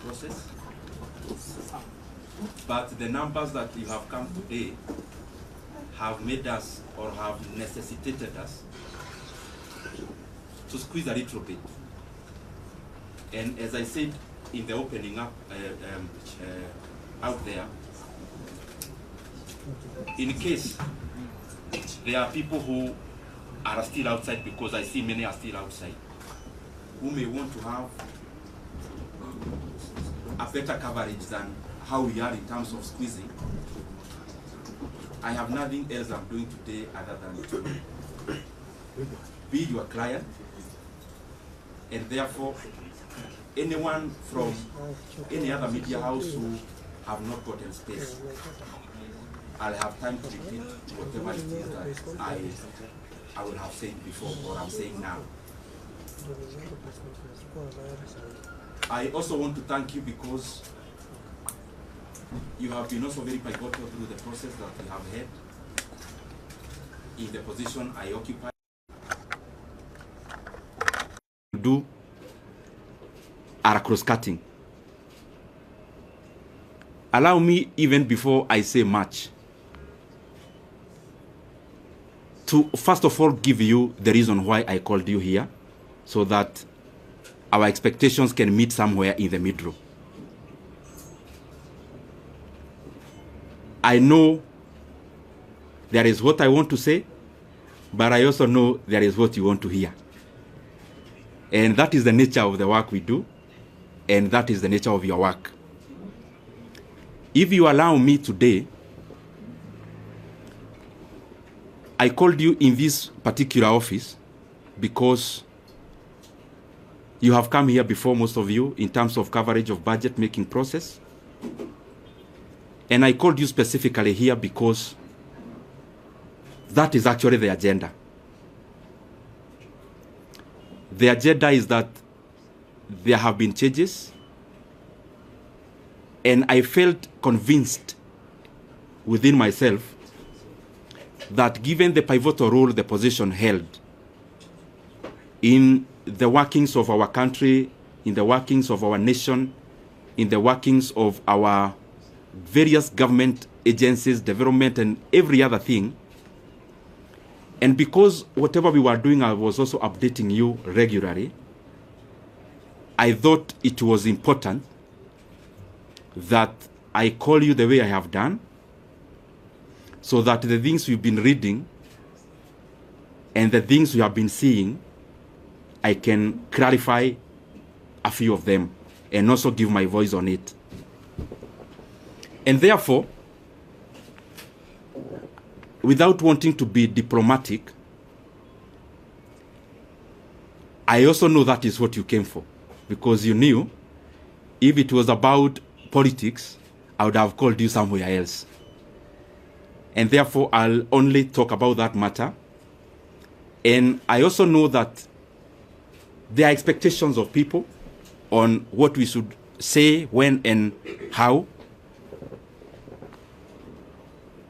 process. But the numbers that you have come today have made us, or have necessitated us, to squeeze a little bit. And as I said in the opening up out there, in case there are people who are still outside, because I see many are still outside, who may want to have a better coverage than how we are in terms of squeezing, I have nothing else I'm doing today other than to be your client, and therefore anyone from any other media house who have not gotten space, I'll have time to repeat whatever it is that I will have said before, or I'm saying now. I also want to thank you because you have been also very pivotal through the process that we have had in the position I occupy. Do are cross-cutting. Allow me, even before I say much, to first of all give you the reason why I called you here, so that our expectations can meet somewhere in the middle. I know there is what I want to say, but I also know there is what you want to hear. And that is the nature of the work we do, and that is the nature of your work. If you allow me today, I called you in this particular office because you have come here before, most of you, in terms of coverage of budget making process. And I called you specifically here because that is actually the agenda. The agenda is that there have been changes, and I felt convinced within myself that given the pivotal role the position held in the workings of our country, in the workings of our nation, in the workings of our various government agencies, development, and every other thing, and because whatever we were doing, I was also updating you regularly, I thought it was important that I call you the way I have done, so that the things we've been reading and the things we have been seeing, I can clarify a few of them and also give my voice on it. And therefore, without wanting to be diplomatic, I also know that is what you came for, because you knew if it was about politics, I would have called you somewhere else. And therefore, I'll only talk about that matter. And I also know that there are expectations of people on what we should say, when, and how.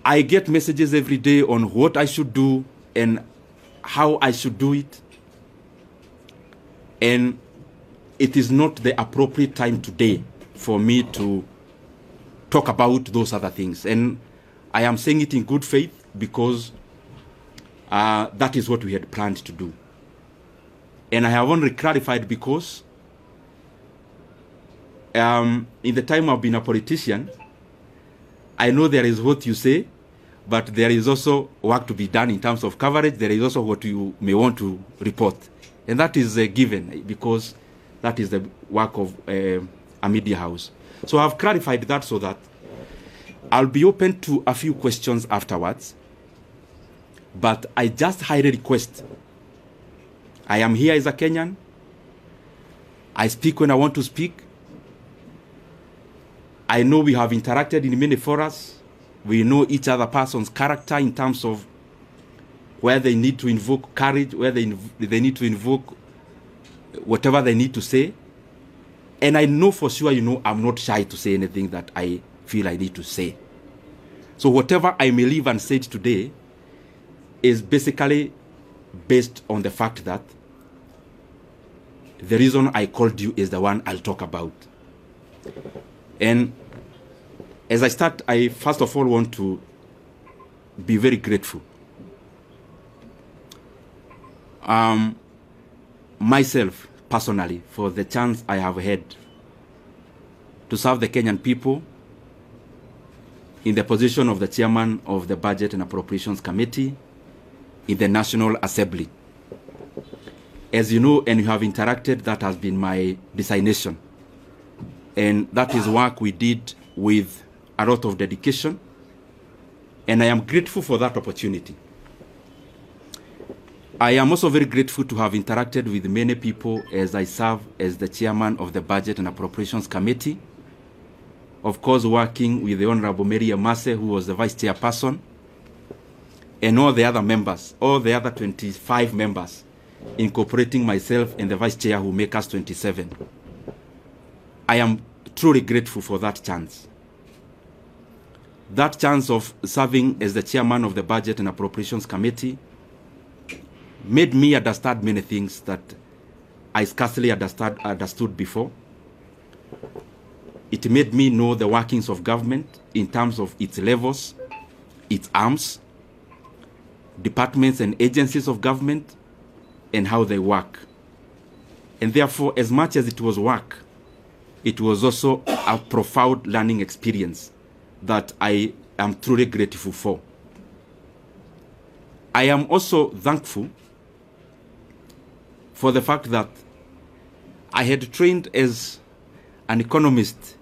I get messages every day on what I should do and how I should do it. And it is not the appropriate time today for me to talk about those other things. And I am saying it in good faith because that is what we had planned to do. And I have only clarified because in the time I've been a politician, I know there is what you say, but there is also work to be done in terms of coverage. There is also what you may want to report. And that is given because that is the work of a media house. So I've clarified that so that I'll be open to a few questions afterwards. But I just highly request, I am here as a Kenyan. I speak when I want to speak. I know we have interacted in many forums. We know each other person's character in terms of where they need to invoke courage, where they need to invoke whatever they need to say. And I know for sure, I'm not shy to say anything that I feel I need to say. So whatever I may leave unsaid today is basically based on the fact that the reason I called you is the one I'll talk about. And as I start, I first of all want to be very grateful. Myself, personally, for the chance I have had to serve the Kenyan people in the position of the chairman of the Budget and Appropriations Committee in the National Assembly. As you know and you have interacted, that has been my designation. And that is work we did with a lot of dedication. And I am grateful for that opportunity. I am also very grateful to have interacted with many people as I serve as the chairman of the Budget and Appropriations Committee. Of course, working with the Honorable Mary Amase, who was the vice chairperson, and all the other members, all the other 25 members, incorporating myself and the vice chair who make us 27. I am truly grateful for that chance. That chance of serving as the chairman of the Budget and Appropriations Committee made me understand many things that I scarcely understood before. It made me know the workings of government in terms of its levels, its arms, departments and agencies of government, and how they work. And therefore, as much as it was work, it was also a profound learning experience that I am truly grateful for. I am also thankful for the fact that I had trained as an economist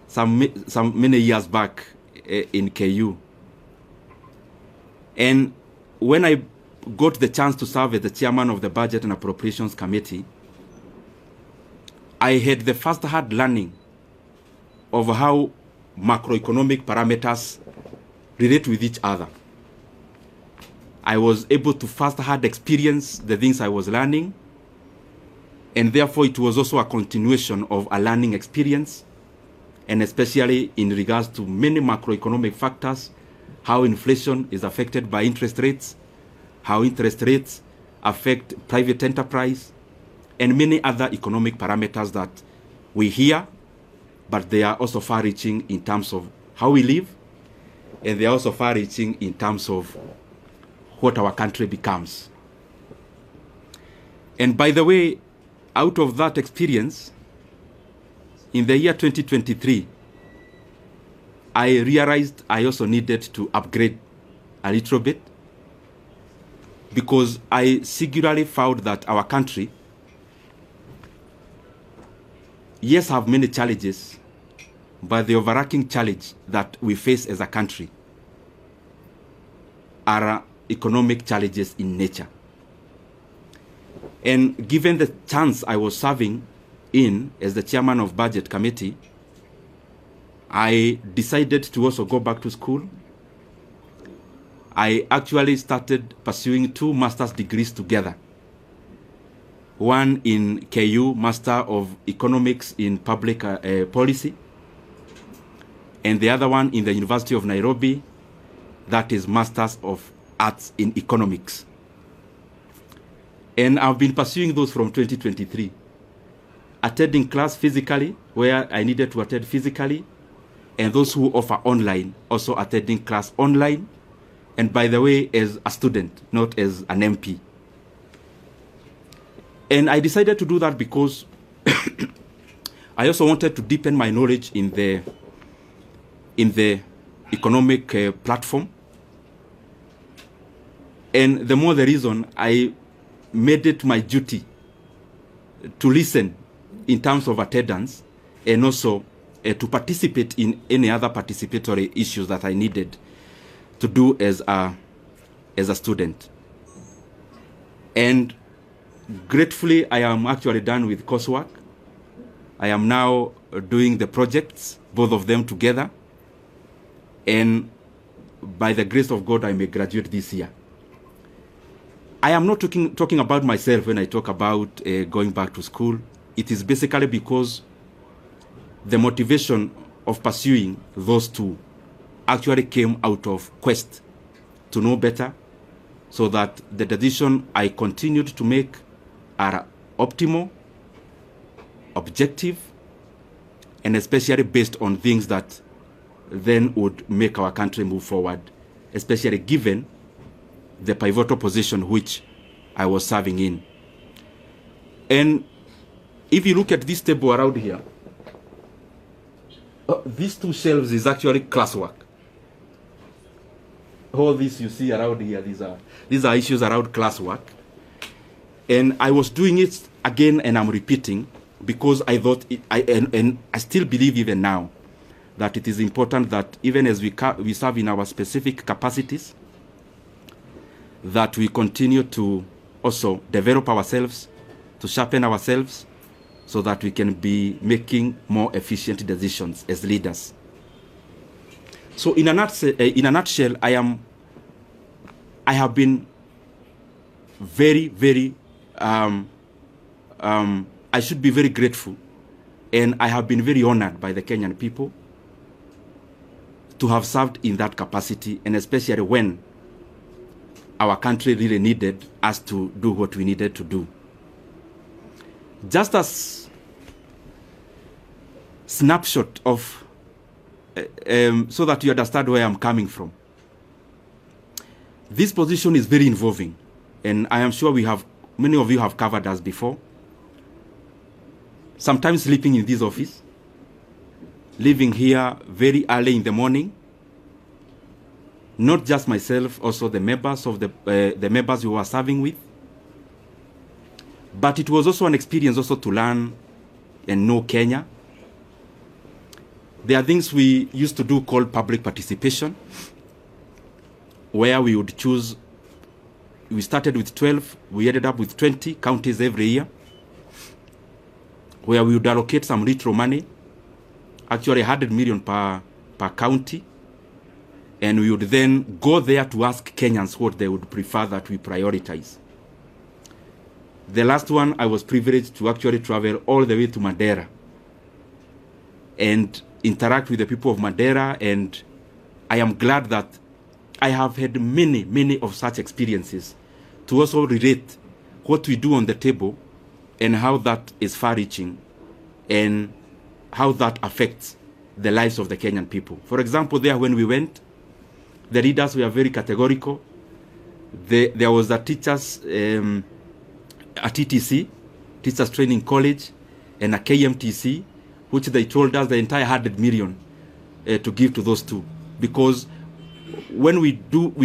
some many years back in KU. And when I got the chance to serve as the chairman of the Budget and Appropriations Committee, I had the first-hand learning of how macroeconomic parameters relate with each other. I was able to first-hand experience the things I was learning, and therefore it was also a continuation of a learning experience, and especially in regards to many macroeconomic factors, how inflation is affected by interest rates, how interest rates affect private enterprise, and many other economic parameters that we hear, but they are also far-reaching in terms of how we live, and they are also far-reaching in terms of what our country becomes. And by the way, out of that experience, in the year 2023, I realized I also needed to upgrade a little bit, because I singularly found that our country, yes, have many challenges, but the overarching challenge that we face as a country are economic challenges in nature. And given the chance I was serving in as the chairman of Budget Committee, I decided to also go back to school. I actually started pursuing 2 master's degrees together. One in KU, Master of Economics in Public Policy, and the other one in the University of Nairobi, that is Masters of Arts in Economics. And I've been pursuing those from 2023. Attending class physically, where I needed to attend physically, and those who offer online, also attending class online, and by the way, as a student, not as an MP. And I decided to do that because I also wanted to deepen my knowledge in the economic platform. And the more the reason, I made it my duty to listen in terms of attendance, and also to participate in any other participatory issues that I needed to do as a student. And gratefully, I am actually done with coursework. I am now doing the projects, both of them together. And by the grace of God, I may graduate this year. I am not talking about myself when I talk about going back to school. It is basically because the motivation of pursuing those 2 actually came out of quest to know better, so that the decision I continued to make are optimal, objective, and especially based on things that then would make our country move forward, especially given the pivotal position which I was serving in. And if you look at this table around here, these two shelves is actually classwork. All this you see around here, these are issues around classwork. And I was doing it again, and I'm repeating, because I thought, and I still believe even now, that it is important that even as we serve in our specific capacities, that we continue to also develop ourselves, to sharpen ourselves, so that we can be making more efficient decisions as leaders. So in a nutshell, I have been very, very, I should be very grateful, and I have been very honored by the Kenyan people to have served in that capacity, and especially when our country really needed us to do what we needed to do. Just as snapshot of, so that you understand where I'm coming from. This position is very involving, and I am sure many of you have covered us before. Sometimes sleeping in this office, leaving here very early in the morning. Not just myself, also the members of the members who are serving with. But it was also an experience also to learn and know Kenya. There are things we used to do called public participation, where we would choose. We started with 12, we ended up with 20 counties every year, where we would allocate some retro money, actually 100 million per county, and we would then go there to ask Kenyans what they would prefer that we prioritize. The last one, I was privileged to actually travel all the way to Madeira and interact with the people of Madeira, and I am glad that I have had many of such experiences to also relate what we do on the table and how that is far-reaching and how that affects the lives of the Kenyan people. For example, there when we went, the leaders were very categorical. There was a teachers, a TTC, Teachers Training College, and a KMTC, which they told us the entire 100 million to give to those two. Because when we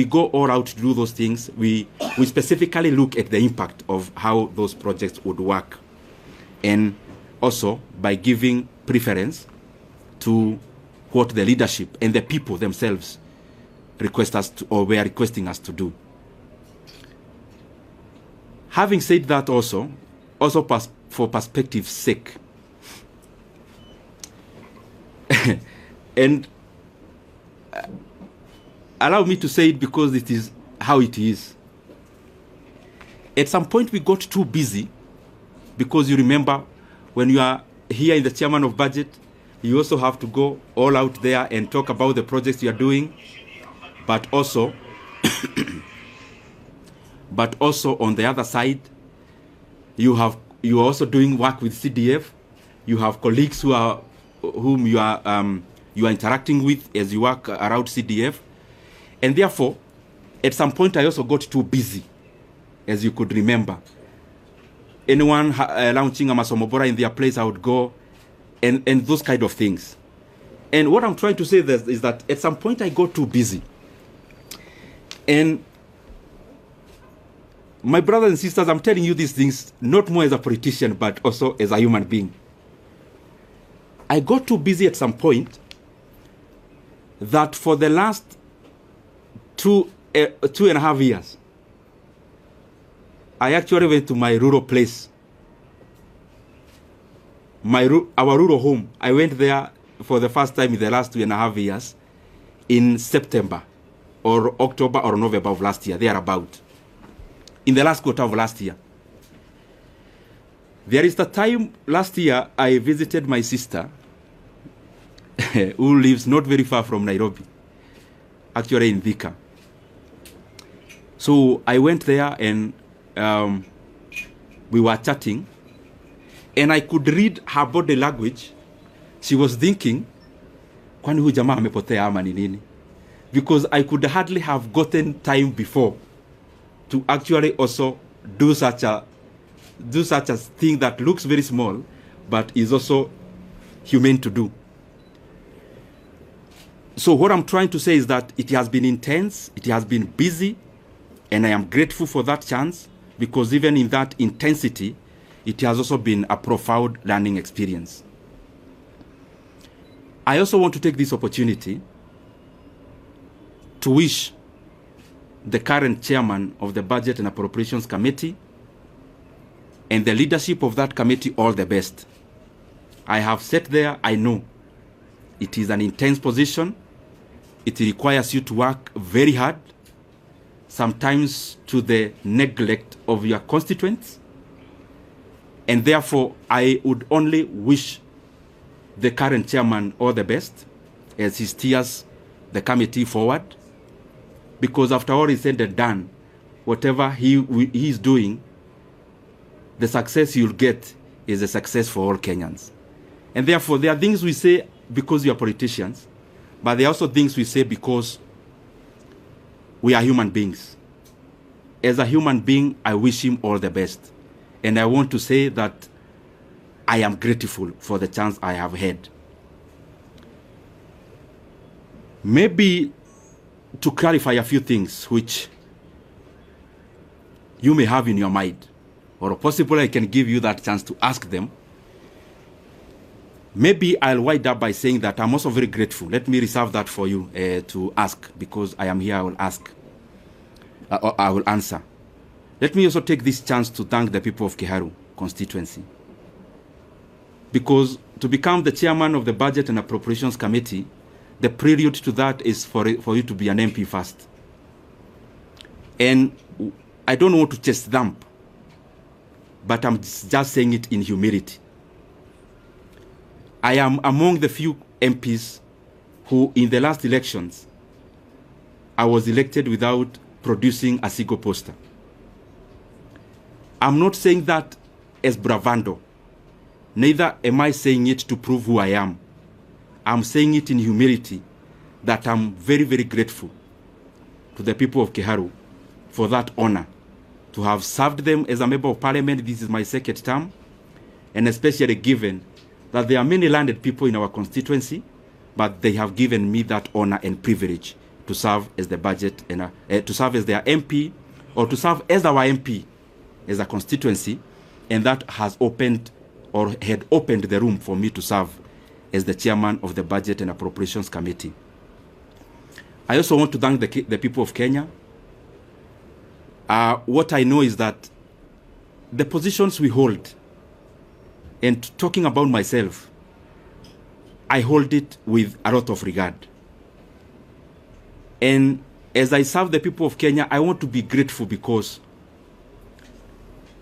go all out to do those things, we specifically look at the impact of how those projects would work. And also by giving preference to what the leadership and the people themselves request us to, or were requesting us to do. Having said that, also for perspective's sake, and allow me to say it because it is how it is. At some point we got too busy, because you remember when you are here in the chairman of budget, you also have to go all out there and talk about the projects you are doing, but also on the other side, you are also doing work with CDF. You have colleagues whom you are interacting with as you work around CDF, and therefore, at some point, I also got too busy, as you could remember. Anyone launching a Masomobora in their place, I would go, and those kind of things. And what I'm trying to say is that at some point, I got too busy. And my brothers and sisters, I'm telling you these things not more as a politician, but also as a human being. I got too busy at some point that for the last 2.5 years, I actually went to my rural place, our rural home. I went there for the first time in the last 2.5 years in September or October or November of last year, thereabout. In the last quarter of last year. There is the time last year I visited my sister who lives not very far from Nairobi, actually in Thika. So I went there and we were chatting, and I could read her body language she was thinking, kwani huyu jamaa amepotea ama ni nini? Because I could hardly have gotten time before to actually also do such a thing that looks very small but is also humane to do. So what I'm trying to say is that it has been intense, it has been busy, and I am grateful for that chance, because even in that intensity, it has also been a profound learning experience. I also want to take this opportunity to wish the current chairman of the Budget and Appropriations Committee and the leadership of that committee all the best. I have sat there, I know it is an intense position. It requires you to work very hard, sometimes to the neglect of your constituents. And therefore, I would only wish the current chairman all the best as he steers the committee forward. Because after all is said and done, whatever he is doing, the success you'll get is a success for all Kenyans. And therefore, there are things we say because we are politicians, but there are also things we say because we are human beings. As a human being, I wish him all the best. And I want to say that I am grateful for the chance I have had. Maybe to clarify a few things which you may have in your mind, or possibly I can give you that chance to ask them. Maybe I'll wind up by saying that I'm also very grateful. Let me reserve that for you to ask, because I am here, I will ask. I will answer. Let me also take this chance to thank the people of Kiharu constituency. Because to become the chairman of the Budget and Appropriations Committee, the prelude to that is for you to be an MP first. And I don't want to chest thump, but I'm just saying it in humility. I am among the few MPs who, in the last elections, I was elected without producing a single poster. I'm not saying that as bravado. Neither am I saying it to prove who I am. I'm saying it in humility, that I'm very, very grateful to the people of Kiharu for that honor, to have served them as a member of parliament. This is my second term, and especially given that there are many landed people in our constituency, but they have given me that honor and privilege to serve as the budget and to serve as their MP, or to serve as our MP as a constituency, and that has opened or had opened the room for me to serve as the chairman of the Budget and Appropriations Committee. I also want to thank the people of Kenya. What I know is that the positions we hold, and talking about myself, I hold it with a lot of regard. And as I serve the people of Kenya, I want to be grateful because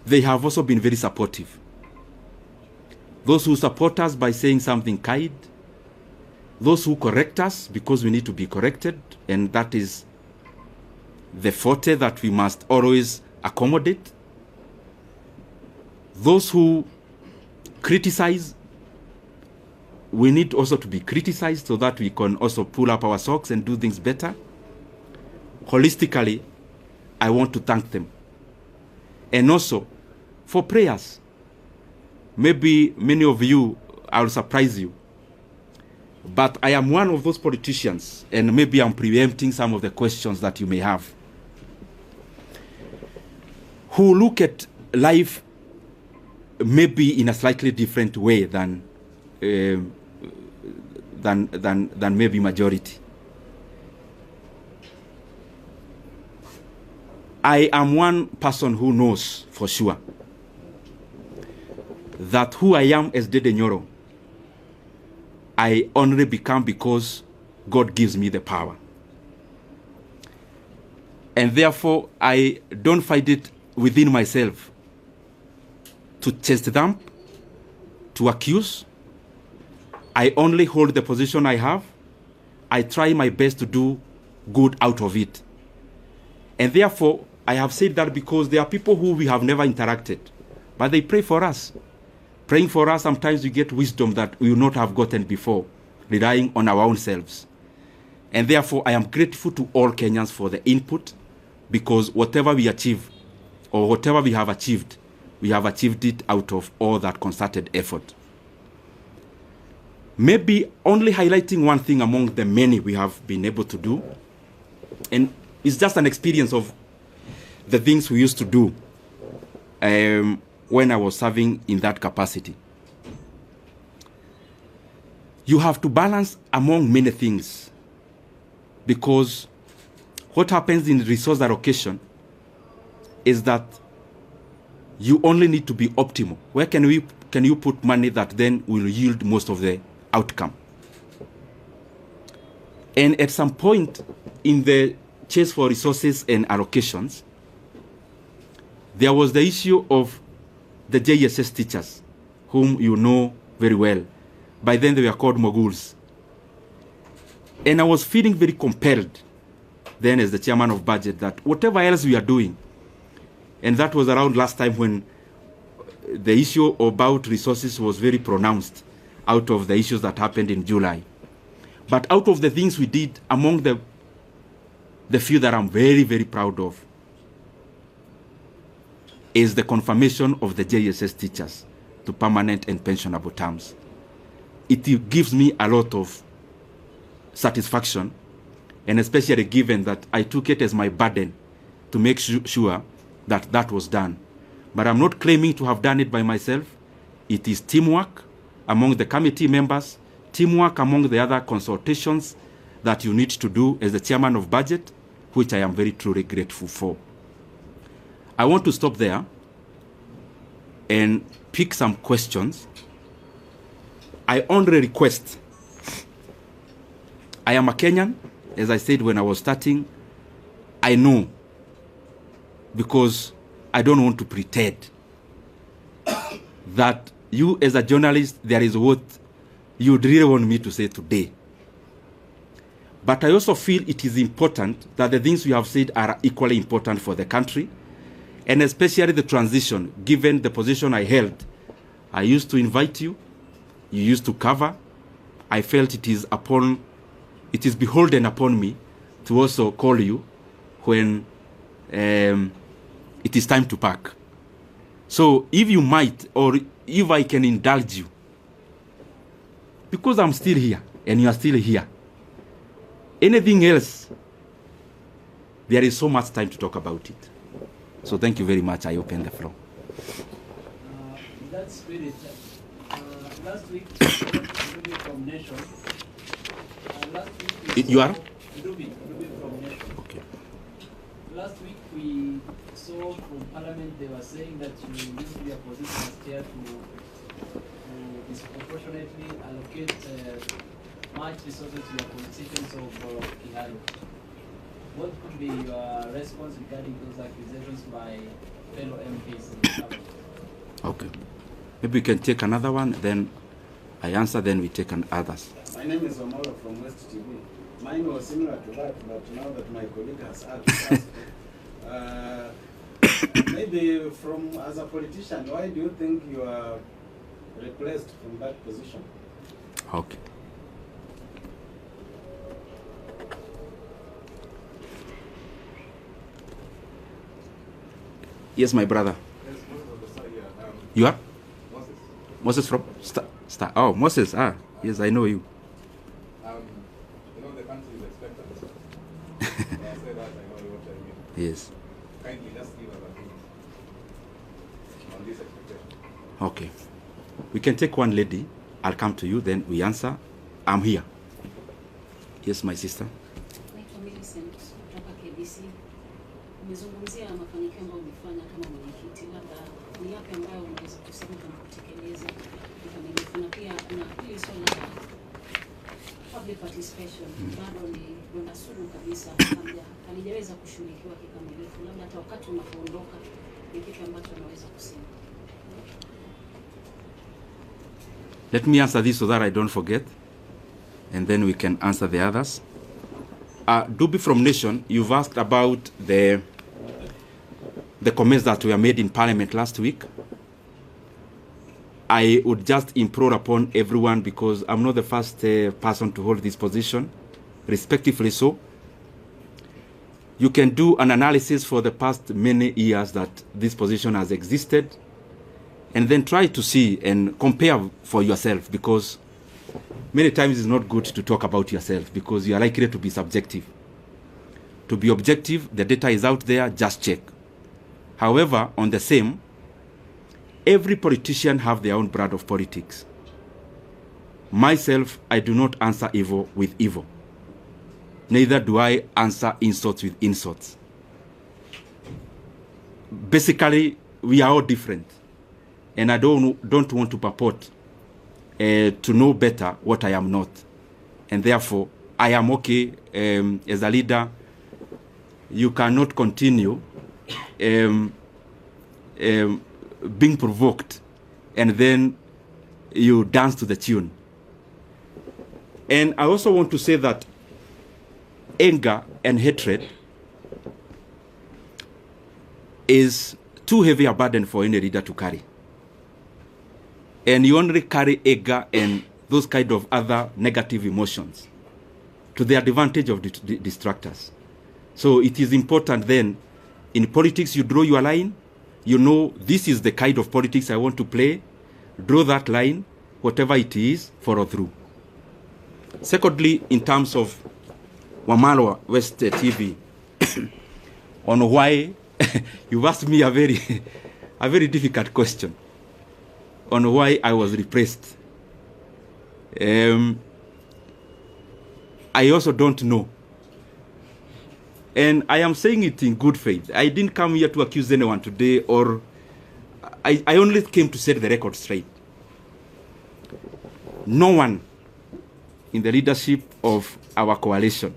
they have also been very supportive. Those who support us by saying something kind, those who correct us because we need to be corrected, and that is the forte that we must always accommodate. Those who criticize, we need also to be criticized so that we can also pull up our socks and do things better. Holistically, I want to thank them. And also for prayers. Maybe many of you, I'll surprise you, but I am one of those politicians, and maybe I'm preempting some of the questions that you may have, who look at life maybe in a slightly different way than maybe majority. I am one person who knows for sure that who I am as Nyoro, I only become because God gives me the power. And therefore, I don't find it within myself to chest thump, to accuse. I only hold the position I have. I try my best to do good out of it. And therefore, I have said that because there are people who we have never interacted, but they pray for us. Praying for us, sometimes we get wisdom that we will not have gotten before, relying on our own selves. And therefore, I am grateful to all Kenyans for the input, because whatever we achieve, or whatever we have achieved it out of all that concerted effort. Maybe only highlighting one thing among the many we have been able to do, and it's just an experience of the things we used to do when I was serving in that capacity. You have to balance among many things, because what happens in resource allocation is that you only need to be optimal. Where can you put money that then will yield most of the outcome? And at some point in the chase for resources and allocations, there was the issue of the JSS teachers, whom you know very well. By then they were called moguls. And I was feeling very compelled then as the chairman of budget that whatever else we are doing, and that was around last time when the issue about resources was very pronounced out of the issues that happened in July. But out of the things we did, among the few that I'm very, very proud of is the confirmation of the JSS teachers to permanent and pensionable terms. It gives me a lot of satisfaction, and especially given that I took it as my burden to make sure that that was done. But I'm not claiming to have done it by myself. It is teamwork among the committee members, teamwork among the other consultations that you need to do as the chairman of budget, which I am very truly grateful for. I want to stop there and pick some questions. I only request, I am a Kenyan, as I said when I was starting. I know, because I don't want to pretend that you as a journalist, there is what you really want me to say today. But I also feel it is important that the things we have said are equally important for the country, and especially the transition, given the position I held. I used to invite you, you used to cover. I felt it is beholden upon me to also call you when it is time to pack. So if you might, or if I can indulge you, because I'm still here and you are still here, anything else, there is so much time to talk about it. So thank you very much. I open the floor. In that spirit, last week, from Nation. Last week you are? Ruby from Nation. Okay. Last week we saw from Parliament they were saying that you used to be a position as chair to disproportionately allocate much resources to your constituents of Kiharu. What could be your response regarding those accusations by fellow MPs in the Parliament? Okay. Maybe we can take another one, then I answer, then we take others. My name is Omolo from West TV. Mine was similar to that, but now that my colleague has asked, maybe as a politician, why do you think you are replaced from that position? Okay. Yes, my brother. Yes, you are? Moses. Moses from Star. Oh, Moses. Yes, I know you. You know the country is expectant. When I say that, I know what I mean. Yes. Kindly just give us a hint on this expectation. Okay. We can take one lady. I'll come to you, then we answer. I'm here. Yes, my sister. Umezungumzia mafanikio ambayo umefanya kama mwenyekiti, labda ni yapi ambayo unaweza kusema kama kutekeleza kikamilifu, na pia na hili swala la public participation bado ni donda sugu kabisa, halijaweza kushughulikiwa kikamilifu, labda hata wakati unapoondoka ni kitu ambacho unaweza kusema. Let me answer this so that I don't forget, and then we can answer the others. Dubi from Nation, you've asked about the comments that were made in Parliament last week. I would just implore upon everyone, because I'm not the first person to hold this position, respectively so. You can do an analysis for the past many years that this position has existed, and then try to see and compare for yourself, because many times it's not good to talk about yourself, because you are likely to be subjective. To be objective, the data is out there, just check. However, on the same, every politician have their own brand of politics. Myself, I do not answer evil with evil. Neither do I answer insults with insults. Basically, we are all different. And I don't want to purport to know better what I am not. And therefore, I am okay as a leader. You cannot continue being provoked and then you dance to the tune. And I also want to say that anger and hatred is too heavy a burden for any leader to carry. And you only carry anger and those kind of other negative emotions to the advantage of the distractors. So it is important then, in politics, you draw your line. You know, this is the kind of politics I want to play. Draw that line, whatever it is, follow through. Secondly, in terms of Wamalwa West TV, on why, you've asked me a very difficult question on why I was repressed. I also don't know. And I am saying it in good faith. I didn't come here to accuse anyone today, or I only came to set the record straight. No one in the leadership of our coalition,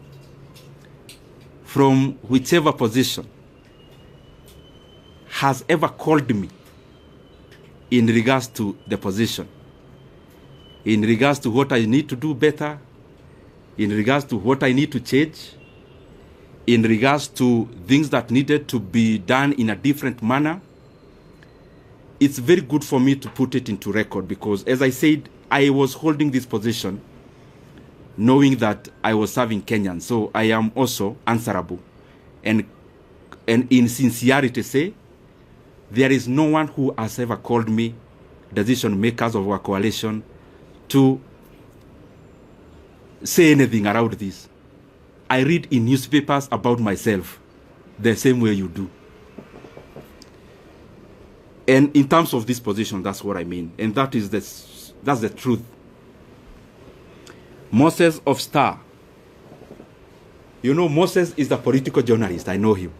from whichever position, has ever called me in regards to the position, in regards to what I need to do better, in regards to what I need to change, in regards to things that needed to be done in a different manner. It's very good for me to put it into record, because, as I said, I was holding this position knowing that I was serving Kenyans. So I am also answerable. And in sincerity say, there is no one who has ever called me, decision makers of our coalition, to say anything around this. I read in newspapers about myself the same way you do. And in terms of this position, that's what I mean. And that's the truth. Moses of Star. You know, Moses is a political journalist. I know him.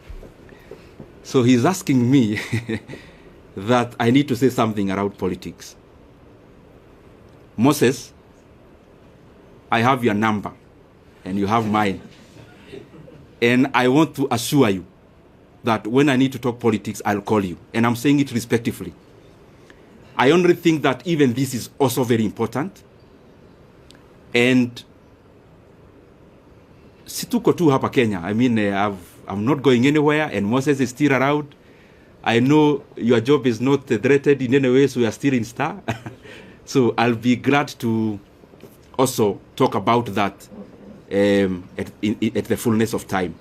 So he's asking me that I need to say something around politics. Moses, I have your number and you have mine. And I want to assure you that when I need to talk politics, I'll call you. And I'm saying it respectfully. I only think that even this is also very important. And situko tu hapa Kenya. I mean, I'm not going anywhere, and Moses is still around. I know your job is not threatened in any way, so you are still in Star. So I'll be glad to also talk about that at the fullness of time.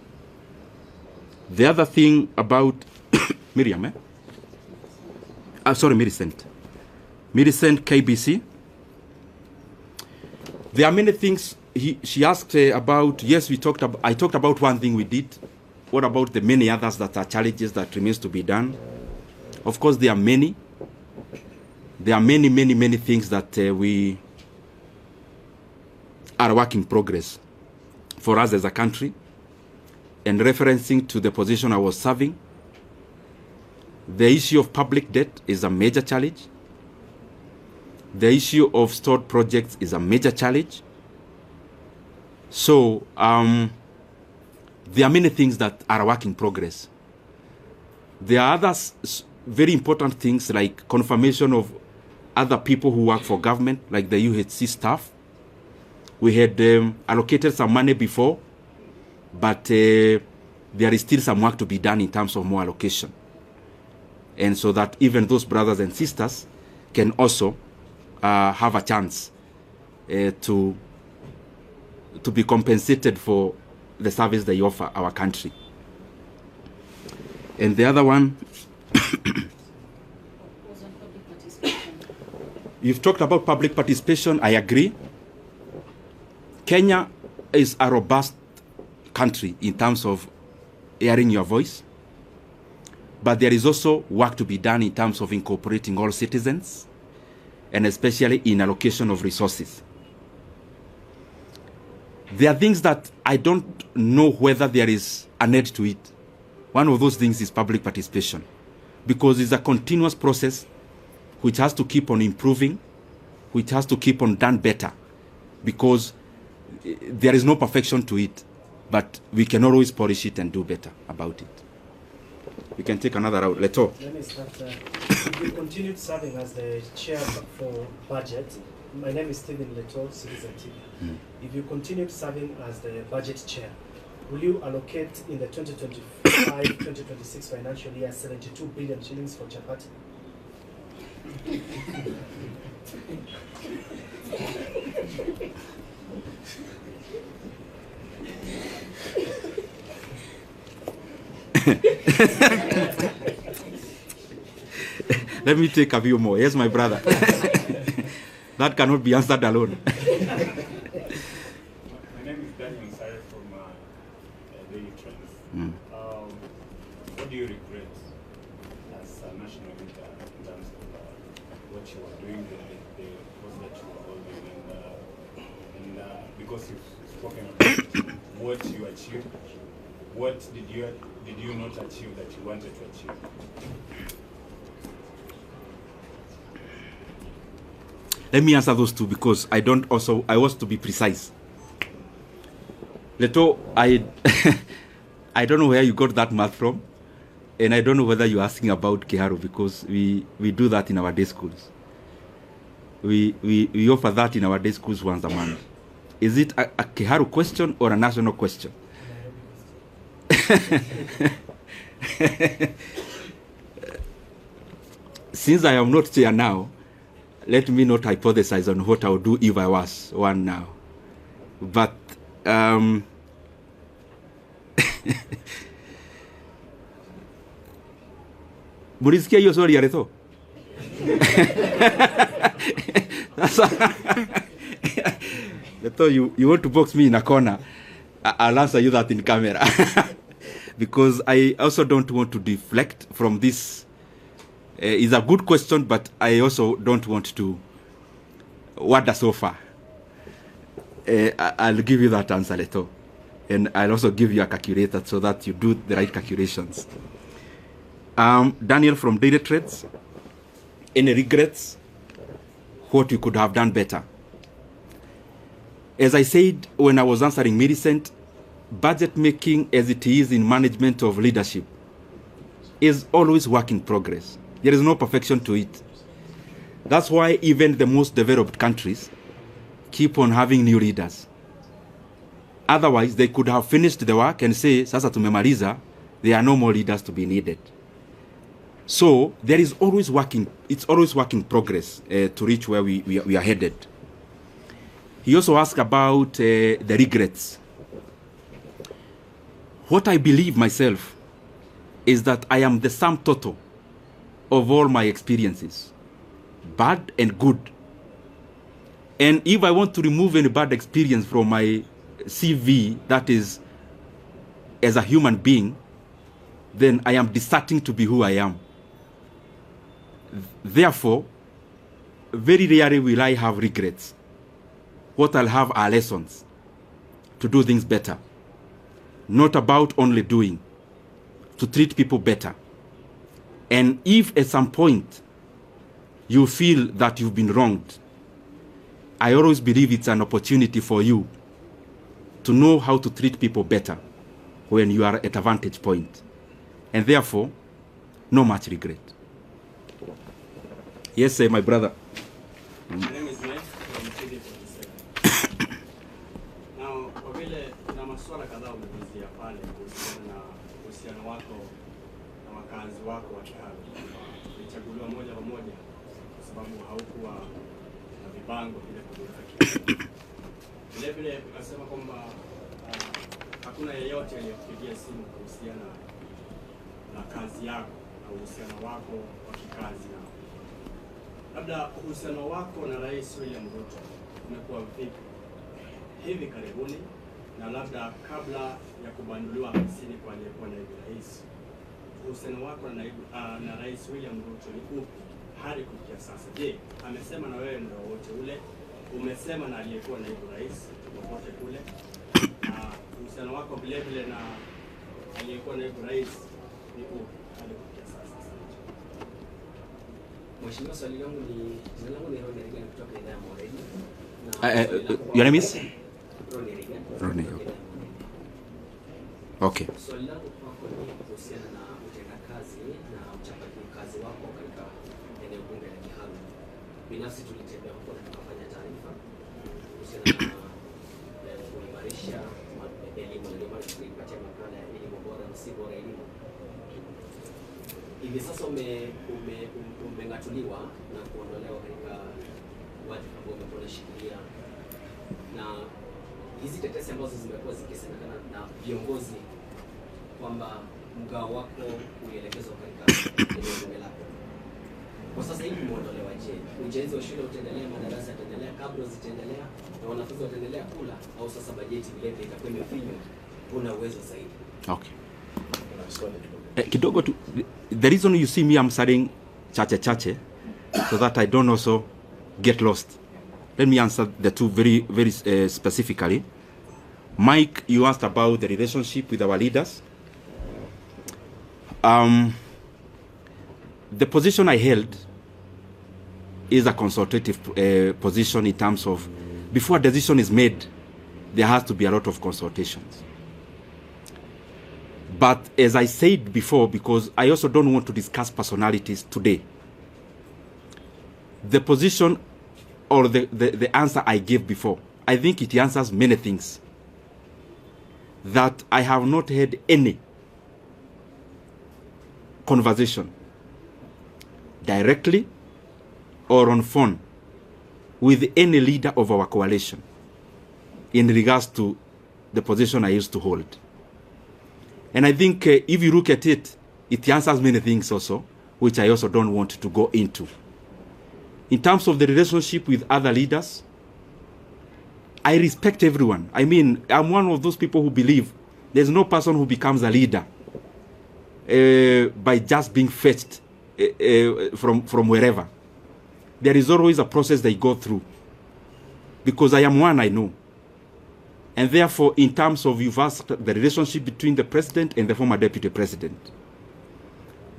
The other thing about Miriam, sorry, Millicent KBC. There are many things she asked about. Yes, I talked about one thing we did. What about the many others that are challenges that remains to be done? Of course, there are many. There are many things that we are a work in progress for us as a country. And referencing to the position I was serving, the issue of public debt is a major challenge. The issue of stored projects is a major challenge. So there are many things that are a work in progress. There are other very important things like confirmation of other people who work for government, like the UHC staff. We had allocated some money before, but there is still some work to be done in terms of more allocation. And so that even those brothers and sisters can also have a chance to be compensated for the service they offer our country. And the other one, you've talked about public participation. I agree. Kenya is a robust country in terms of hearing your voice, but there is also work to be done in terms of incorporating all citizens, and especially in allocation of resources. There are things that I don't know whether there is a need to it. One of those things is public participation, because it's a continuous process which has to keep on improving, which has to keep on done better, because there is no perfection to it, but we can always polish it and do better about it. We can take another route. Leto. Let me start. If you continued serving as the chair for budget, my name is Stephen Leto, Citizen TV. If you continued serving as the budget chair, will you allocate in the 2025-2026 financial year 72 billion shillings for chapati? Let me take a few more. Yes, my brother. That cannot be answered alone. My name is Daniel Sare from Daily Trends. What do you regret as a national leader in terms of what you are doing, the post that you are holding, and because you've spoken about what you achieved, what did you not achieve that you wanted to achieve? Let me answer those two, because I want to be precise. Leto, I don't know where you got that math from, and I don't know whether you're asking about Kiharu, because we do that in our day schools. We offer that in our day schools once a month. Is it a Kiharu question or a national question? Since I am not chair now, let me not hypothesize on what I would do if I was one now. But mulisikia hiyo swali ya Leto? Leto, you want to box me in a corner? I'll answer you that in camera. Because I also don't want to deflect from this. It's a good question, but I also don't want to wander so far. I'll give you that answer, Leto. And I'll also give you a calculator so that you do the right calculations. Daniel from Daily Trades. Any regrets? What you could have done better? As I said when I was answering Millicent, budget making as it is in management of leadership is always work in progress. There is no perfection to it. That's why even the most developed countries keep on having new leaders. Otherwise, they could have finished the work and say, sasa tumemaliza, there are no more leaders to be needed. So there is always it's always work in progress to reach where we are headed. He also asked about the regrets. What I believe myself is that I am the sum total of all my experiences, bad and good. And if I want to remove any bad experience from my CV, that is, as a human being, then I am deserting to be who I am. Therefore, very rarely will I have regrets. What I'll have are lessons to do things better. Not about only doing, to treat people better. And if at some point you feel that you've been wronged, I always believe it's an opportunity for you to know how to treat people better when you are at a vantage point. And therefore, no much regret. Yes, sir, my brother. My name is Mike from TD47. Now, kwa vile na masuala kadhaa umeguzia pale kuhusiana na uhusiano wako na wakazi wako wa Kiharu, ulichaguliwa moja kwa moja sababu haukuwa na vibango vile kuweka. Vile vile ukasema kwamba hakuna yeyote aliyepigia simu kuhusiana na kazi yako na uhusiano wako wa kikazi. Na labda uhusiano wako na Rais William Ruto umekuwa vipi hivi karibuni, na labda kabla ya kubanduliwa ofisini kwa aliyekuwa naibu rais, uhusiano wako na Rais William Ruto ni upi hadi kufikia sasa? Je, amesema na wewe muda wote ule? Umesema na aliyekuwa naibu rais popote kule? Uhusiano wako vile vile na aliyekuwa naibu rais ni upi hadi kufikia sasa? Mheshimiwa, swali langu ni, jina langu ni Ronnie kutoka idhaa ya Moreni. Your name is? Ronnie. Okay. Swali langu kwako ni kuhusiana na utendakazi na mchakato kazi wako katika eneo bunge la Kiharu. Binafsi tulitembea huko na tukafanya taarifa kuhusiana na kuimarisha elimu, ndio maana tulipatia makala ya elimu bora na si bora elimu. Hivi sasa umengatuliwa na kuondolewa katika wadhifa ambao umekuwa unashikilia, na hizi tetesi ambazo zimekuwa zikisemekana na viongozi kwamba mgao wako ulielekezwa katika eneo bunge lako, kwa sasa hivi umeondolewa. Je, ujenzi wa shule utaendelea, madarasa yataendelea, kabla zitaendelea na wanafunzi wataendelea kula, au sasa bajeti vile vile itakuwa imefinywa, una uwezo zaidi? Okay. Kidogo tu, the reason you see me answering chache so that I don't also get lost. Let me answer the two very specifically. Mike, you asked about the relationship with our leaders. The position I held is a consultative position in terms of, before a decision is made, there has to be a lot of consultations. But as I said before, because I also don't want to discuss personalities today, the position or the answer I gave before, I think it answers many things. That I have not had any conversation directly or on phone with any leader of our coalition in regards to the position I used to hold. And I think if you look at it, it answers many things also, which I also don't want to go into. In terms of the relationship with other leaders, I respect everyone. I mean, I'm one of those people who believe there's no person who becomes a leader by just being fetched from wherever. There is always a process they go through. Because I am one, I know. And therefore, in terms of, you've asked the relationship between the president and the former deputy president,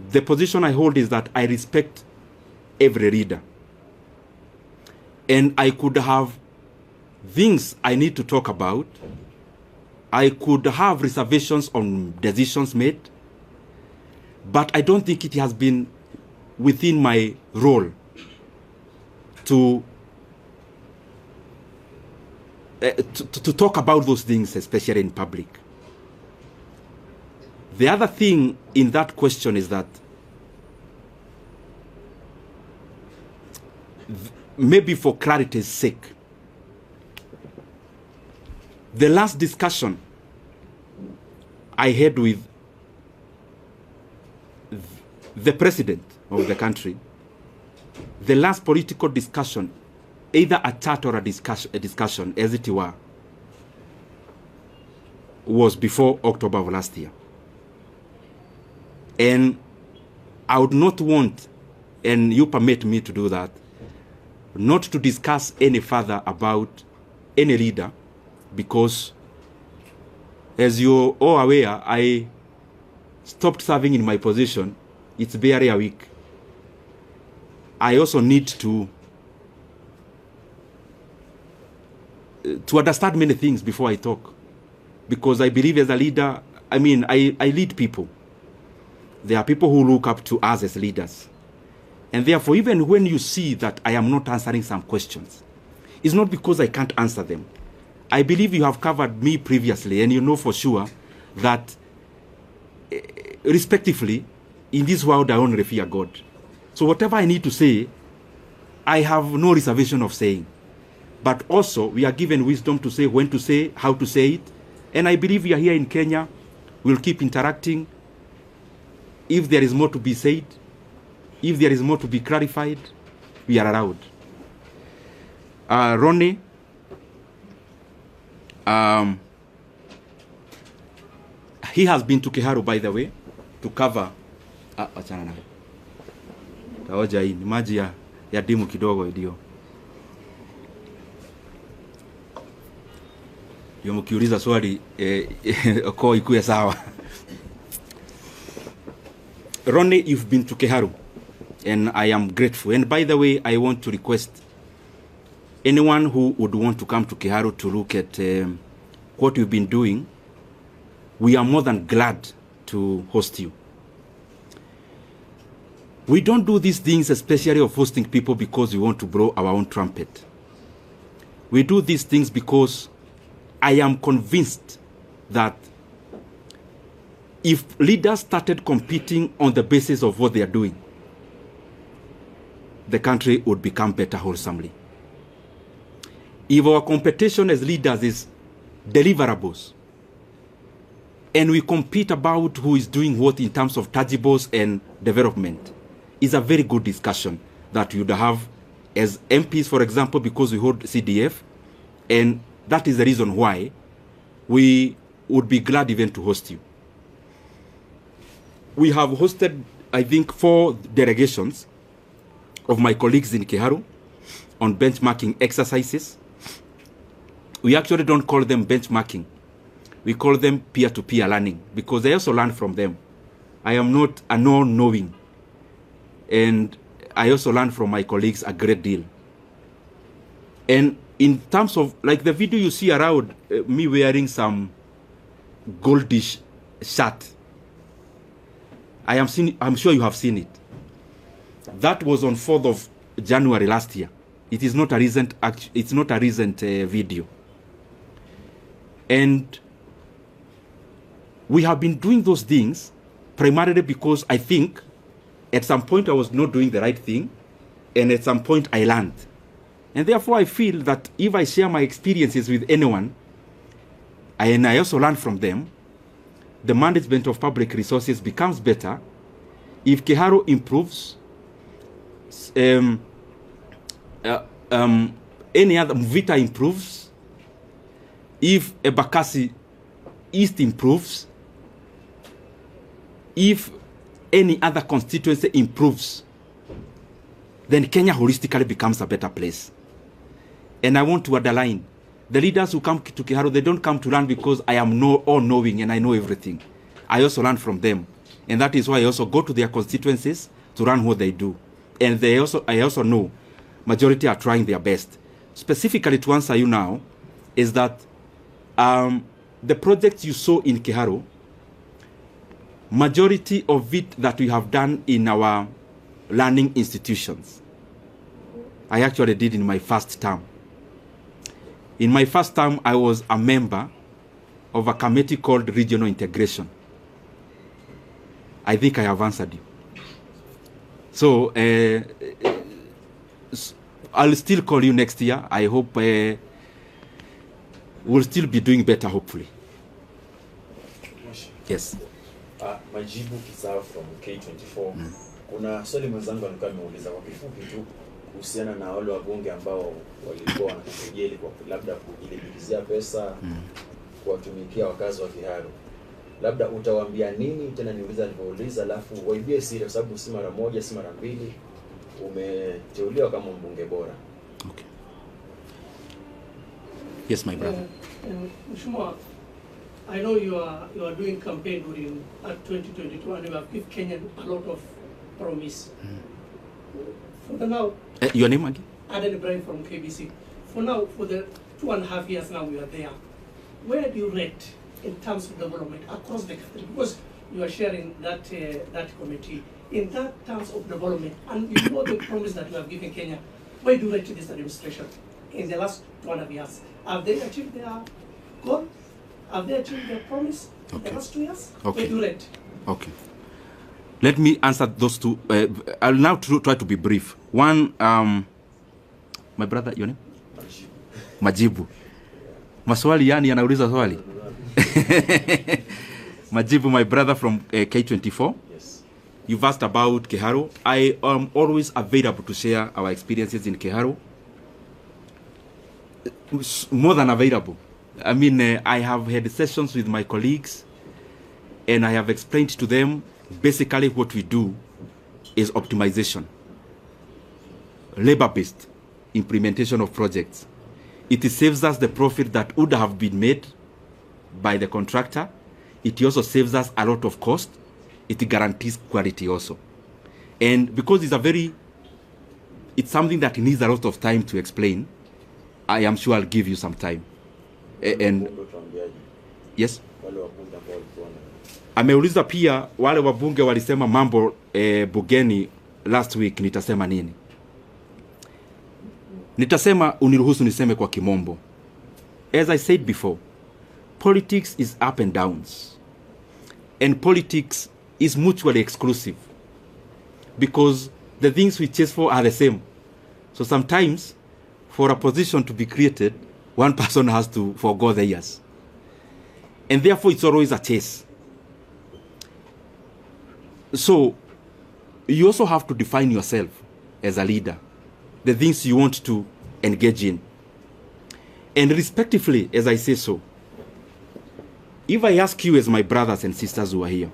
the position I hold is that I respect every leader. And I could have things I need to talk about. I could have reservations on decisions made. But I don't think it has been within my role to talk about those things, especially in public. The other thing in that question is that maybe for clarity's sake, the last discussion I had with the president of the country, the last political discussion, either a chat or a discussion, as it were, was before October of last year. And I would not want, and you permit me to do that, not to discuss any further about any leader, because as you're all aware, I stopped serving in my position. It's barely a week. I also need to understand many things before I talk, because I believe as a leader, I mean, I lead people. There are people who look up to us as leaders. And therefore, even when you see that I am not answering some questions, it's not because I can't answer them. I believe you have covered me previously, and you know for sure that, respectively, in this world I only fear God. So whatever I need to say, I have no reservation of saying. But also, we are given wisdom to say when to say, how to say it. And I believe we are here in Kenya. We'll keep interacting. If there is more to be said, if there is more to be clarified, we are around. Ronnie, he has been to Kiharu, by the way, to cover. Achana na. Taoja hii ni maji ya dimu kidogo ndio. Yo mkiuliza swali kwa ikuwe sawa. Ronnie, you've been to Kiharu, and I am grateful. And by the way, I want to request anyone who would want to come to Kiharu to look at what you've been doing. We are more than glad to host you. We don't do these things, especially of hosting people, because we want to blow our own trumpet. We do these things because I am convinced that if leaders started competing on the basis of what they are doing, the country would become better wholesomely. If our competition as leaders is deliverables, and we compete about who is doing what in terms of tangibles and development, is a very good discussion that you'd have as MPs, for example, because we hold CDF, and that is the reason why we would be glad even to host you. We have hosted, I think, 4 delegations of my colleagues in Kiharu on benchmarking exercises. We actually don't call them benchmarking. We call them peer-to-peer learning, because I also learn from them. I am not a non-knowing, and I also learn from my colleagues a great deal. And in terms of, like the video you see around, me wearing some goldish shirt, I'm sure you have seen it. That was on 4th of January last year. It is not a recent video. And we have been doing those things primarily because I think at some point I was not doing the right thing, and at some point I learned. And therefore I feel that if I share my experiences with anyone, and I also learn from them, the management of public resources becomes better. If Kiharu improves, any other Mvita improves, if Ebakasi East improves, if any other constituency improves, then Kenya holistically becomes a better place. And I want to underline, the leaders who come to Kiharu, they don't come to learn because I am all-knowing and I know everything. I also learn from them. And that is why I also go to their constituencies to learn what they do. And I also know majority are trying their best. Specifically to answer you now, is that the projects you saw in Kiharu, majority of it that we have done in our learning institutions, I actually did in my first term. In my first term, I was a member of a committee called Regional Integration. I think I have answered you. So, I'll still call you next year. I hope we'll still be doing better, hopefully. Yes. Majibu Kisao from K24. Kuna swali mwenzangu alikuwa ameuliza kwa kifupi tu kuhusiana na wale wabunge ambao walikuwa wanakujeli kwa labda kujilipizia pesa kuwatumikia wakazi wa Kiharu. Labda utawaambia nini? Tena niuliza niliouliza, alafu waibie siri, kwa sababu si mara moja si mara mbili umeteuliwa kama mbunge bora. Okay. Yes, my brother. Mheshimiwa, I know you are doing campaign during 2022, and you have given Kenyan a lot of promise. For the now, your name again? Aden Ibrahim from KBC. For now, for the 2.5 years now we are there, where do you rate in terms of development across the country? Because you are sharing that committee in that terms of development, and you know the promise that you have given Kenya. Where do you rate this administration in the last 2.5 years? Have they achieved their goal? Have they achieved their promise in the last 2 years? Okay. Where do you rate? Okay. Let me answer those two. I'll now try to be brief. One, My brother, your name? Majibu. Maswali yani anauliza swali. Majibu, my brother from K24. Yes. You've asked about Keharo. I am always available to share our experiences in Keharo. More than available. I mean, I have had sessions with my colleagues and I have explained to them basically what we do is optimization, labor-based implementation of projects. It saves us the profit that would have been made by the contractor. It also saves us a lot of cost. It guarantees quality also. And because it's something that needs a lot of time to explain, I am sure I'll give you some time. And yes, ameuliza pia wale wabunge walisema mambo bugeni last week, nitasema nini? Nitasema, uniruhusu niseme kwa kimombo. As I said before, politics is up and downs. And politics is mutually exclusive. Because the things we chase for are the same. So sometimes, for a position to be created, one person has to forgo theirs. And therefore, it's always a chase. So, you also have to define yourself as a leader, the things you want to engage in. And respectively, as I say so, if I ask you as my brothers and sisters who are here,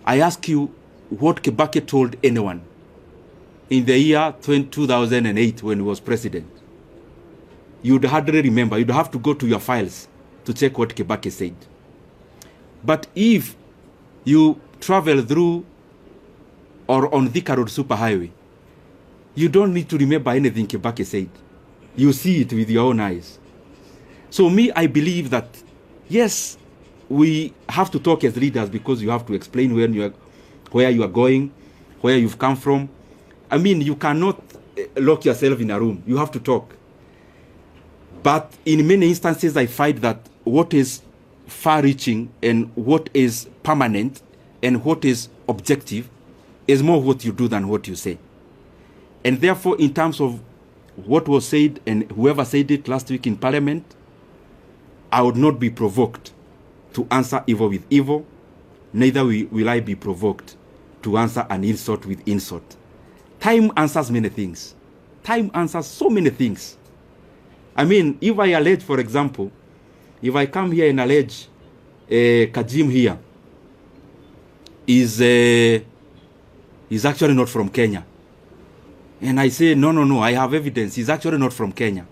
I ask you what Kibaki told anyone in the year 2008 when he was president, you'd hardly remember. You'd have to go to your files to check what Kibaki said. But if you travel through or on Thika Road Superhighway, you don't need to remember anything Kibaki said. You see it with your own eyes. So me, I believe that, yes, we have to talk as leaders because you have to explain where you are going, where you've come from. I mean, you cannot lock yourself in a room. You have to talk. But in many instances, I find that what is far-reaching and what is permanent and what is objective is more what you do than what you say. And therefore, in terms of what was said and whoever said it last week in Parliament, I would not be provoked to answer evil with evil, neither will I be provoked to answer an insult with insult. Time answers many things. Time answers so many things. I mean, if I allege, for example, if I come here and allege Kajim here is actually not from Kenya, and I say, no, I have evidence, he's actually not from Kenya.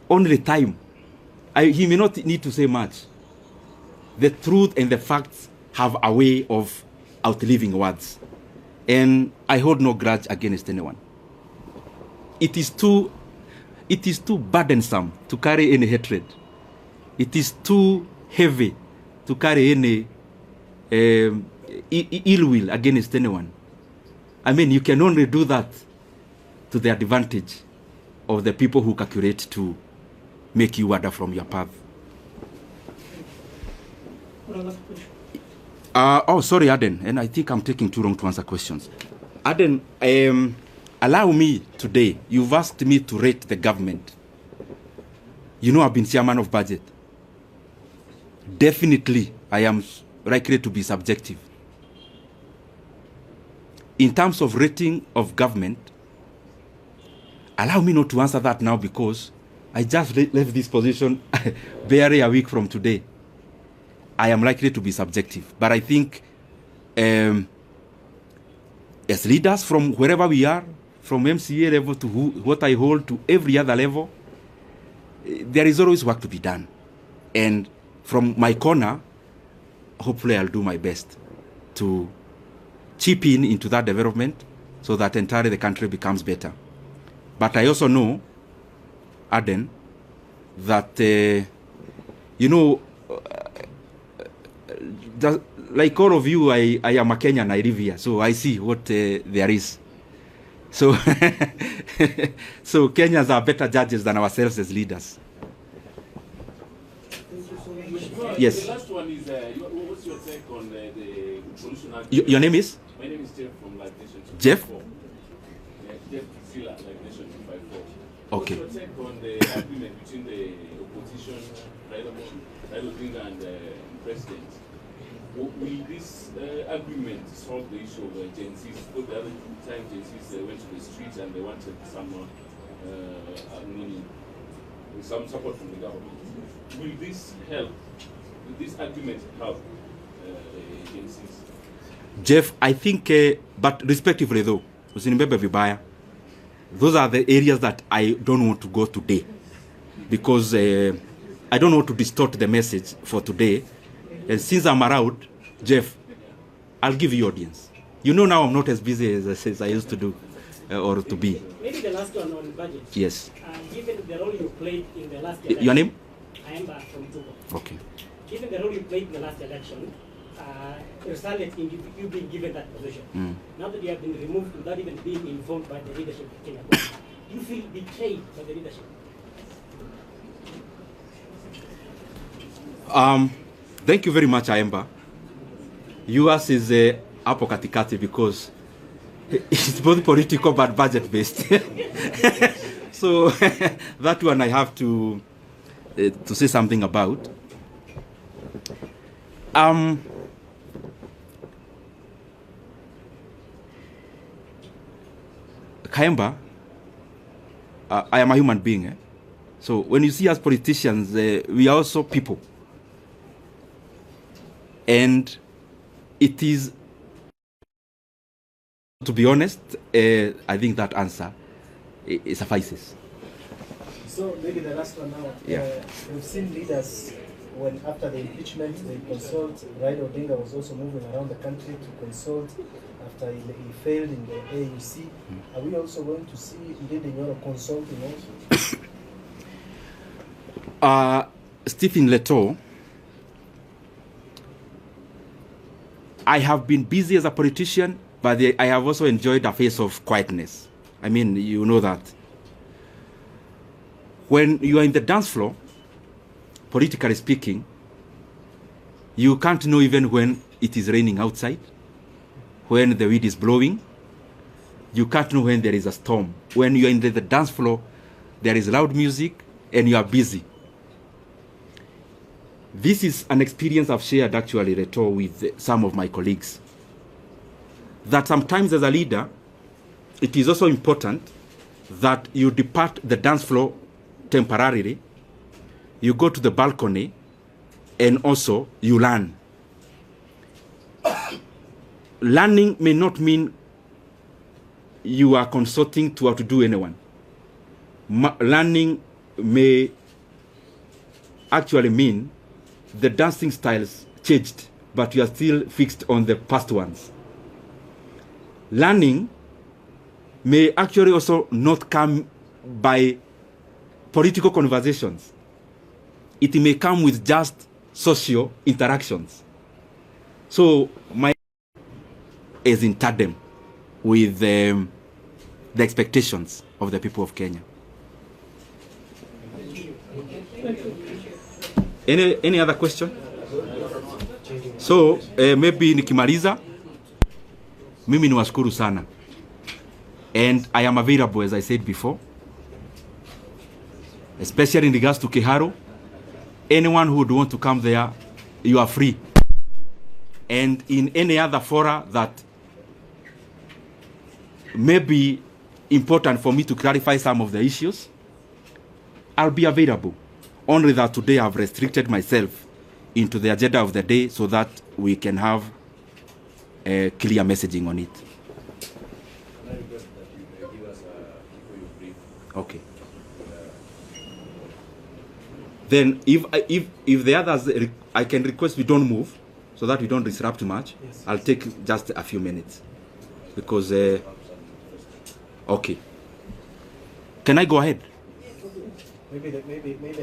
Only time. He may not need to say much. The truth and the facts have a way of outliving words. And I hold no grudge against anyone. It is too burdensome to carry any hatred. It is too heavy to carry any ill will against anyone. I mean, you can only do that to the advantage of the people who calculate to make you wander from your path. Sorry, Aden, and I think I'm taking too long to answer questions. Aden, allow me today, you've asked me to rate the government. You know I've been chairman of budget. Definitely, I am likely to be subjective. In terms of rating of government, allow me not to answer that now because I just left this position barely a week from today. I am likely to be subjective. But I think as leaders from wherever we are, from MCA level to what I hold to every other level, there is always work to be done. And from my corner, hopefully I'll do my best to chip into that development so that entirely the country becomes better. But I also know, Aden, that, like all of you, I am a Kenyan, I live here, so I see what there is. So, so Kenyans are better judges than ourselves as leaders. Yes. The last one is, what's your take on the solution? Your name is? My name is Jeff from Live Nation. Jeff? Jeff Kizila, like Nation 254. Okay. What's your take on the agreement between the opposition, Raila Odinga, and the president? Will this agreement solve the issue of Gen Zs? Because the other time Gen Zs went to the streets and they wanted some support from the government. Will this help? Will this agreement help Gen Zs? Jeff, I think, but respectively though, usinibebe vibaya. Those are the areas that I don't want to go today, because I don't want to distort the message for today. And since I'm around, Jeff, I'll give you audience. You know now I'm not as busy as I used to do, or to be. Maybe the last one on budget. Yes. Given the role you played in the last election. Your name? I am from Tuko. Okay. Given the role you played in the last election, resulted in you being given that position. Now that you have been removed without even being informed by the leadership of Kenya, do you feel betrayed by the leadership? Thank you very much, Aemba. Yours is hapo katikati because it's both political but budget based. So that one I have to say something about. Kayemba, I am a human being. So when you see us politicians, we are also people. And it is, to be honest, I think that answer it suffices. So maybe the last one now. Yeah. We've seen leaders, when after the impeachment, they consult. Raila Odinga was also moving around the country to consult after he failed in the AUC. Are we also going to see Ndindi Nyoro consulting also? Stephen Leto, I have been busy as a politician, but I have also enjoyed a phase of quietness. I mean, you know that. When you are in the dance floor, politically speaking, you can't know even when it is raining outside, when the wind is blowing. You can't know when there is a storm. When you are in the dance floor, there is loud music and you are busy. This is an experience I've shared actually, Reto, with some of my colleagues. That sometimes as a leader, it is also important that you depart the dance floor temporarily, you go to the balcony, and also you learn. Learning may not mean you are consulting to outdo anyone. Learning may actually mean the dancing styles changed, but you are still fixed on the past ones. Learning may actually also not come by political conversations. It may come with just social interactions. So my is in tandem with the expectations of the people of Kenya. Any other question? So maybe nikimaliza, mimi niwashukuru sana. And I am available, as I said before, especially in regards to Keharo. Anyone who would want to come there, you are free. And in any other fora that may be important for me to clarify some of the issues, I'll be available. Only that today I've restricted myself into the agenda of the day so that we can have a clear messaging on it. Can I request that you may give us before you brief? Okay. Then if the others, I can request we don't move so that we don't disrupt much. Yes. I'll take just a few minutes because, okay. Can I go ahead? Maybe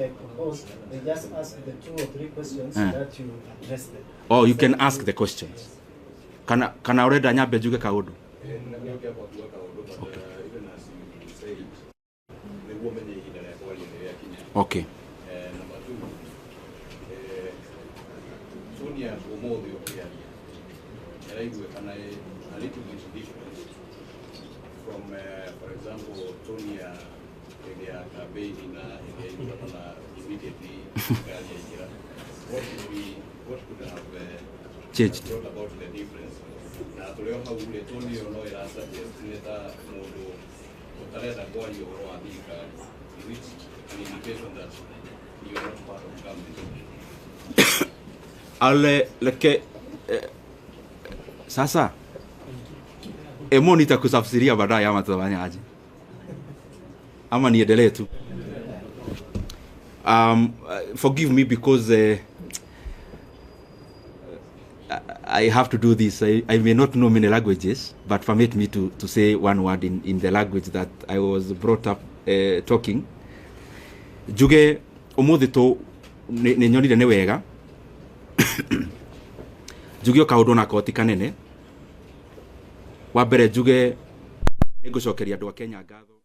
I propose they just ask the 2 or 3 questions that you address them. Oh, you can ask the questions. Can I already anyabe juge kaudu? Okay. Number 2, Sonia Omodio, a little bit different from, for example, Tony campaign immediately what could have changed brought about the difference? Na tulio hau ule Tony ono ila suggest neta modo utaleta kwa hiyo wa thirikari, which an indication that you are not part of government. Ale leke sasa emo nitakusafsiria baadaye ama tutafanya aje? Ama niendelee tu? Forgive me because I have to do this. I may not know many languages, but permit me to say one word in the language that I was brought up talking. Juge umuthi tu ni nyonire ni wega. Juge kaundu na koti kanene. Wa mbere juge ngucokeria andu a Kenya ngatho.